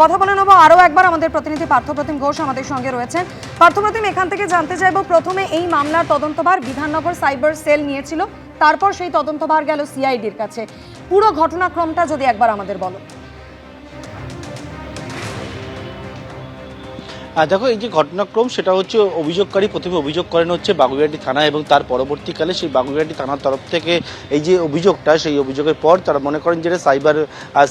কথা বলে নেবো আরও একবার আমাদের প্রতিনিধি পার্থপ্রতিম ঘোষ আমাদের সঙ্গে রয়েছেন। পার্থপ্রতিম, এখান থেকে জানতে চাইবো, প্রথমে এই মামলার তদন্তভার বিধাননগর সাইবার সেল নিয়েছিল, তারপর সেই তদন্তভার গেল সিআইডির কাছে। পুরো ঘটনাক্রমটা যদি একবার আমাদের বলো। দেখো, এই যে ঘটনাক্রম সেটা হচ্ছে অভিযোগকারী প্রথমে অভিযোগ করেন হচ্ছে বাগুইআটি থানা, এবং তার পরবর্তীকালে সেই বাগুইআটি থানার তরফ থেকে এই যে অভিযোগটা, সেই অভিযোগের পর তারা মনে করেন যে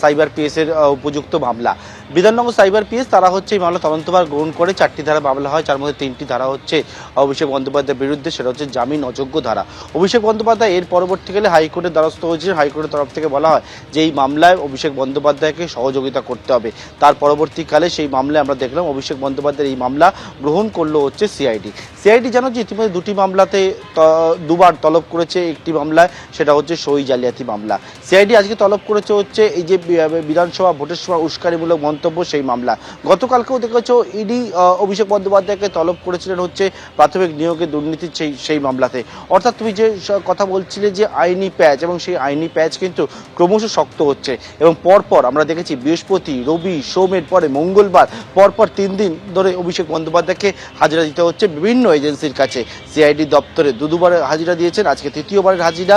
সাইবার পিএসের উপযুক্ত মামলা। বিধাননগর সাইবার পিএস তারা হচ্ছে এই মামলা তদন্তভার গ্রহণ করে 4টি ধারা মামলা হয়, যার মধ্যে 3টি ধারা হচ্ছে অভিষেক বন্দ্যোপাধ্যায়ের বিরুদ্ধে, সেটা হচ্ছে জামিন অযোগ্য ধারা। অভিষেক বন্দ্যোপাধ্যায় এর পরবর্তীকালে হাইকোর্টের দ্বারস্থ হয়েছে। হাইকোর্টের তরফ থেকে বলা হয় যে এই মামলায় অভিষেক বন্দ্যোপাধ্যায়কে সহযোগিতা করতে হবে। তার পরবর্তীকালে সেই মামলায় আমরা দেখলাম অভিষেক বন্দ্যোপাধ্যায় এই মামলা গ্রহণ করলো হচ্ছে সিআইডি জানো যে ইতিমধ্যে 2টি মামলাতে দুবার তলব করেছে। একটি মামলায় সেটা হচ্ছে সই জালিয়াতি মামলা। সিআইডি আজকে তলব করেছে হচ্ছে এই যে বিধানসভা ভোটের সময় উস্কানিমূলক মন্তব্য, সেই মামলা। গতকালকেও দেখেছ ইডি অভিষেক বন্দ্যোপাধ্যায়কে তলব করেছিলেন হচ্ছে প্রাথমিক নিয়োগে দুর্নীতির সেই মামলাতে। অর্থাৎ তুমি যে কথা বলছিলে যে আইনি প্যাচ, এবং সেই আইনি প্যাচ কিন্তু ক্রমশ শক্ত হচ্ছে। এবং পরপর আমরা দেখেছি বৃহস্পতি, রবি, সোমের পরে মঙ্গলবার পরপর 3 দিন ধরে অভিষেক বন্দ্যোপাধ্যায়কে হাজিরা দিতে হচ্ছে বিভিন্ন এজেন্সির কাছে। সিআইডি দপ্তরে দুবারের হাজিরা দিয়েছেন, আজকে তৃতীয়বারের হাজিরা।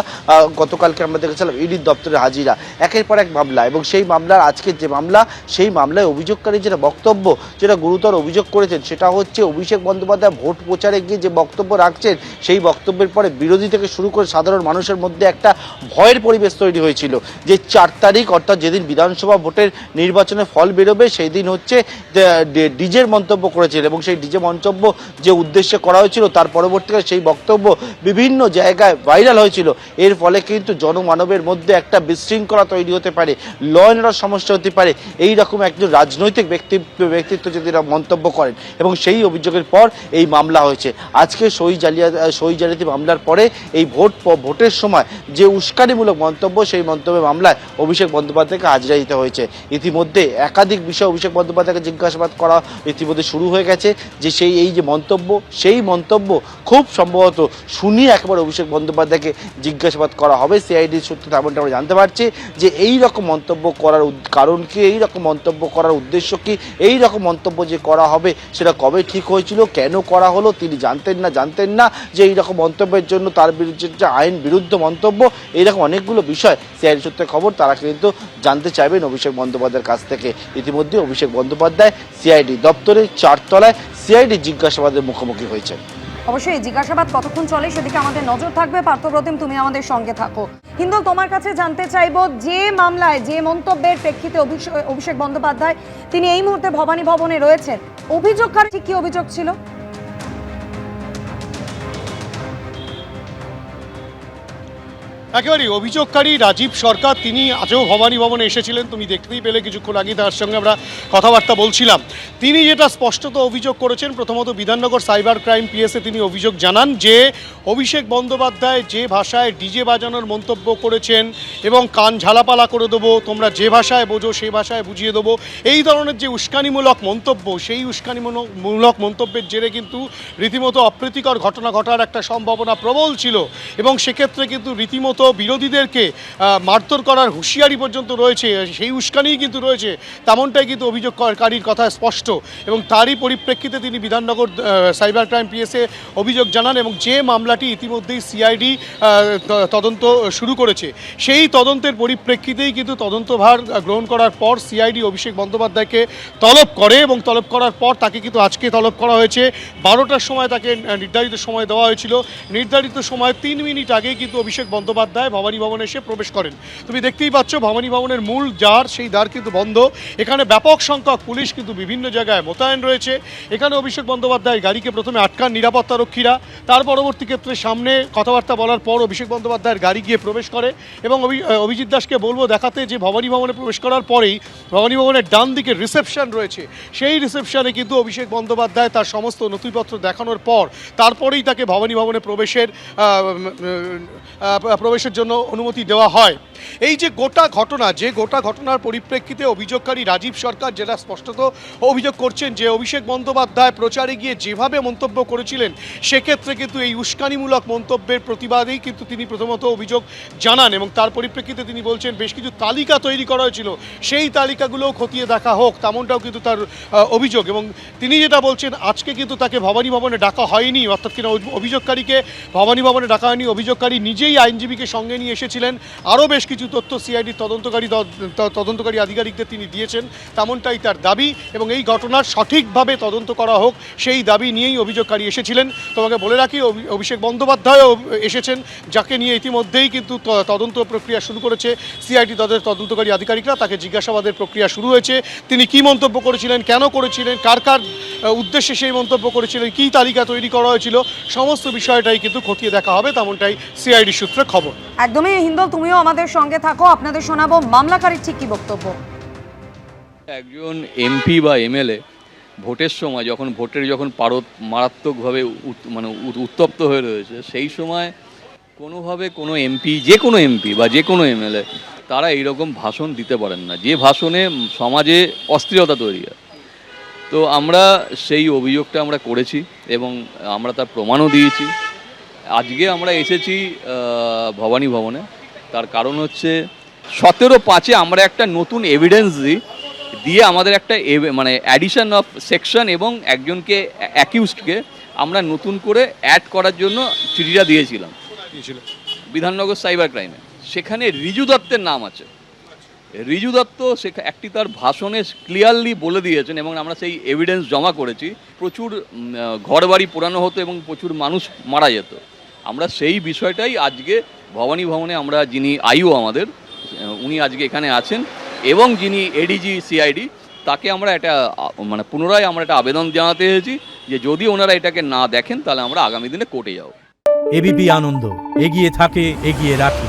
গতকালকে আমরা দেখেছিলাম ইডির দপ্তরে হাজিরা। একের পর এক মামলা, এবং সেই মামলার আজকের যে মামলা, সেই মামলায় অভিযোগকারী যেটা বক্তব্য, যেটা গুরুতর অভিযোগ করেছেন, সেটা হচ্ছে অভিষেক বন্দ্যোপাধ্যায় ভোট প্রচারে গিয়ে যে বক্তব্য রাখছেন, সেই বক্তব্যের পরে বিরোধী থেকে শুরু করে সাধারণ মানুষের মধ্যে একটা ভয়ের পরিবেশ তৈরি হয়েছিল যে 4 তারিখ অর্থাৎ যেদিন বিধানসভা ভোটের নির্বাচনের ফল বেরোবে, সেই দিন হচ্ছে ডিজের মন্তব্য করেছিল, এবং সেই ডিজে মন্তব্য যে উদ্দেশ্যে করা হয়েছিল, তার পরবর্তীকালে সেই বক্তব্য বিভিন্ন জায়গায় ভাইরাল হয়েছিল। এর ফলে কিন্তু জনমানবের মধ্যে একটা বিশৃঙ্খলা তৈরি হতে পারে, ল অ্যান্ড অর্ডার সমস্যা হতে পারে, এই রকম একজন রাজনৈতিক ব্যক্তিত্ব যদি এরা মন্তব্য করেন, এবং সেই অভিযোগের পর এই মামলা হয়েছে। আজকে সই জালিয়াতি মামলার পরে এই ভোটের সময় যে উস্কানিমূলক মন্তব্য, সেই মন্তব্যের মামলায় অভিষেক বন্দ্যোপাধ্যায়কে হাজিরা দিতে হয়েছে। ইতিমধ্যে একাধিক বিষয় অভিষেক বন্দ্যোপাধ্যায়কে জিজ্ঞাসাবাদ করা ইতিমধ্যে শুরু হয়ে গেছে, যে এই যে মন্তব্য, সেই মন্তব্য খুব সম্ভবত শুনিয়ে একেবারে অভিষেক বন্দ্যোপাধ্যায়কে জিজ্ঞাসাবাদ করা হবে। সিআইডির সূত্রে তেমনটা আমরা জানতে পারছি যে এই রকম মন্তব্য করার কারণ কি, এই রকম মন্তব্য করার উদ্দেশ্য কি, এই রকম মন্তব্য যে করা হবে সেটা কবে ঠিক হয়েছিল, কেন করা হলো, তিনি জানতেন না যে এই রকম মন্তব্যের জন্য তার বিরুদ্ধে যে আইন বিরুদ্ধ মন্তব্য, এইরকম অনেকগুলো বিষয় সিআইডি সূত্রে খবর তারা কিন্তু জানতে চাইবেন অভিষেক বন্দ্যোপাধ্যায়ের কাছ থেকে। ইতিমধ্যে অভিষেক বন্দ্যোপাধ্যায় সিআইডি দপ্তরে 4 তলায় সিআইডি জিজ্ঞাসাবাদের মুখোমুখি হয়েছেন। অবশ্যই জিজ্ঞাসাবাদ কতক্ষণ চলে সেদিকে আমাদের নজর থাকবে। পার্থপ্রতিম, তুমি আমাদের সঙ্গে থাকো। হিন্দল, তোমার কাছে জানতে চাইবো, যে মামলায় যে মন্তব্যের প্রেক্ষিতে অভিষেক বন্দ্যোপাধ্যায় তিনি এই মুহূর্তে ভবানী ভবনে রয়েছেন, অভিযোগকারী ঠিক কি অভিযোগ ছিল? একেবারেই অভিযোগকারী রাজীব সরকার, তিনি আজও ভবানী ভবনে এসেছিলেন, তুমি দেখতেই পেলে কিছুক্ষণ আগে তার সঙ্গে আমরা কথাবার্তা বলছিলাম। তিনি যেটা স্পষ্টত অভিযোগ করেছেন, প্রথমত বিধাননগর সাইবার ক্রাইম পিএসে তিনি অভিযোগ জানান যে অভিষেক বন্দ্যোপাধ্যায় যে ভাষায় ডিজে বাজানোর মন্তব্য করেছেন, এবং কান ঝালাপালা করে দেবো, তোমরা যে ভাষায় বোঝো সেই ভাষায় বুঝিয়ে দেবো, এই ধরনের যে উস্কানিমূলক মন্তব্য, সেই উস্কানিমূলক মন্তব্যের জেরে কিন্তু রীতিমতো অপ্রীতিকর ঘটনা ঘটার একটা সম্ভাবনা প্রবল ছিল, এবং সেক্ষেত্রে কিন্তু রীতিমতো বিরোধীদেরকে মারধর করার হুঁশিয়ারি পর্যন্ত রয়েছে, সেই উস্কানিই কিন্তু রয়েছে, তেমনটাই কিন্তু অভিযোগকারীর কথা স্পষ্ট। এবং তারই পরিপ্রেক্ষিতে তিনি বিধাননগর সাইবার ক্রাইম পিএসে অভিযোগ জানান, এবং যে মামলাটি ইতিমধ্যেই সিআইডি তদন্ত শুরু করেছে, সেই তদন্তের পরিপ্রেক্ষিতেই কিন্তু তদন্তভার গ্রহণ করার পর সিআইডি অভিষেক বন্দ্যোপাধ্যায়কে তলব করে, এবং তলব করার পর তাকে কিন্তু আজকে তলব করা হয়েছে 12টার সময়। তাকে নির্ধারিত সময় দেওয়া হয়েছিল, নির্ধারিত সময় 3 মিনিট আগেই কিন্তু অভিষেক বন্দ্যোপাধ্যায় ভবানী ভবনে এসে প্রবেশ করেন। তুমি দেখতেই পাচ্ছ ভবানী ভবনের মূল দ্বার, সেই দ্বার কিন্তু বন্ধ। এখানে ব্যাপক সংখ্যক পুলিশ কিন্তু বিভিন্ন জায়গায় মোতায়েন রয়েছে। এখানে অভিষেক বন্দ্যোপাধ্যায় গাড়িকে প্রথমে আটকান নিরাপত্তারক্ষীরা, তার পরবর্তী ক্ষেত্রে সামনে কথাবার্তা বলার পর অভিষেক বন্দ্যোপাধ্যায়ের গাড়ি গিয়ে প্রবেশ করে, এবং অভিজিৎ দাসকে বলবো দেখাতে যে ভবানী ভবনে প্রবেশ করার পরেই ভবানী ভবনের ডান দিকে রিসেপশন রয়েছে, সেই রিসেপশনে কিন্তু অভিষেক বন্দ্যোপাধ্যায় তার সমস্ত নথিপত্র দেখানোর পর তারপরেই তাকে ভবানী ভবনে প্রবেশের জন্য অনুমতি দেওয়া হয়। এই যে গোটা ঘটনার পরিপ্রেক্ষিতে অভিযোগকারী রাজীব সরকার যেটা স্পষ্টত অভিযোগ করছেন যে অভিষেক বন্দ্যোপাধ্যায় প্রচারে গিয়ে যেভাবে মন্তব্য করেছিলেন, সেক্ষেত্রে কিন্তু এই উস্কানিমূলক মন্তব্যের প্রতিবাদেই কিন্তু তিনি প্রথমত অভিযোগ জানান এবং তার পরিপ্রেক্ষিতে তিনি বলছেন বেশ কিছু তালিকা তৈরি করা হয়েছিল, সেই তালিকাগুলোও খতিয়ে দেখা হোক, তেমনটাও কিন্তু তার অভিযোগ। এবং তিনি যেটা বলছেন, আজকে কিন্তু তাকে ভবানী ভবনে ডাকা হয়নি, অর্থাৎ কিনা অভিযোগকারীকে ভবানী ভবনে ডাকা হয়নি, অভিযোগকারী নিজেই আইনজীবীকে সঙ্গে নিয়ে এসেছিলেন। আরও বেশ কিছু তথ্য সিআইডির তদন্তকারী আধিকারিকদের তিনি দিয়েছেন, তেমনটাই তার দাবি। এবং এই ঘটনার সঠিকভাবে তদন্ত করা হোক, সেই দাবি নিয়েই অভিযোগকারী এসেছিলেন। তোমাকে বলে রাখি, অভিষেক বন্দ্যোপাধ্যায়ও এসেছেন, যাকে নিয়ে ইতিমধ্যেই কিন্তু তদন্ত প্রক্রিয়া শুরু করেছে সিআইডি, তাদের তদন্তকারী আধিকারিকরা। তাকে জিজ্ঞাসাবাদের প্রক্রিয়া শুরু হয়েছে। তিনি কি মন্তব্য করেছিলেন, কেন করেছিলেন, কার কার উদ্দেশ্যে সেই মন্তব্য করেছিলেন, কী তালিকা তৈরি করা হয়েছিল, সমস্ত বিষয়টাই কিন্তু খতিয়ে দেখা হবে, তেমনটাই সিআইডি সূত্রে খবর। একদমই হিন্দল, তুমিও আমাদের সঙ্গে থাকো, আপনাদের শোনাবো মামলাকারীর ঠিক কি বক্তব্য। একজন এমপি বা এমএলএ ভোটের সময় যখন পারদ মারাত্মকভাবে উত্তপ্ত হয়ে রয়েছে, সেই সময় কোনোভাবে কোনো এমপি, যে কোনো এমপি বা যে কোনো এমএলএ, তারা এইরকম ভাষণ দিতে পারেন না, যে ভাষণে সমাজে অস্থিরতা তৈরি হয়। তো আমরা সেই অভিযোগটা আমরা করেছি এবং আমরা তার প্রমাণও দিয়েছি। আজকে আমরা এসেছি ভবানী ভবনে, তার কারণ হচ্ছে 17/5 আমরা একটা নতুন এভিডেন্স দিয়ে আমাদের একটা অ্যাডিশন অফ সেকশন এবং একজনকে অ্যাকিউজডকে আমরা নতুন করে অ্যাড করার জন্য চিঠিটা দিয়েছিলাম বিধাননগর সাইবার ক্রাইমে। সেখানে রিজু দত্তের নাম আছে। রিজু দত্ত একটি তার ভাষণে ক্লিয়ারলি বলে দিয়েছেন এবং আমরা সেই এভিডেন্স জমা করেছি। প্রচুর ঘরবাড়ি পোড়ানো হতো এবং প্রচুর মানুষ মারা যেত। আমরা সেই বিষয়টাই আজকে ভবানী ভবনে আমরা, যিনি আইও আমাদের, উনি আজকে এখানে আছেন, এবং যিনি এডিজি সিআইডি, তাকে আমরা এটা পুনরায় আমরা একটা আবেদন জানাতে এসেছি যে যদি ওনারা এটাকে না দেখেন তাহলে আমরা আগামী দিনে কোর্টে যাব। এবিপি আনন্দ, এগিয়ে থাকে, এগিয়ে রাখে।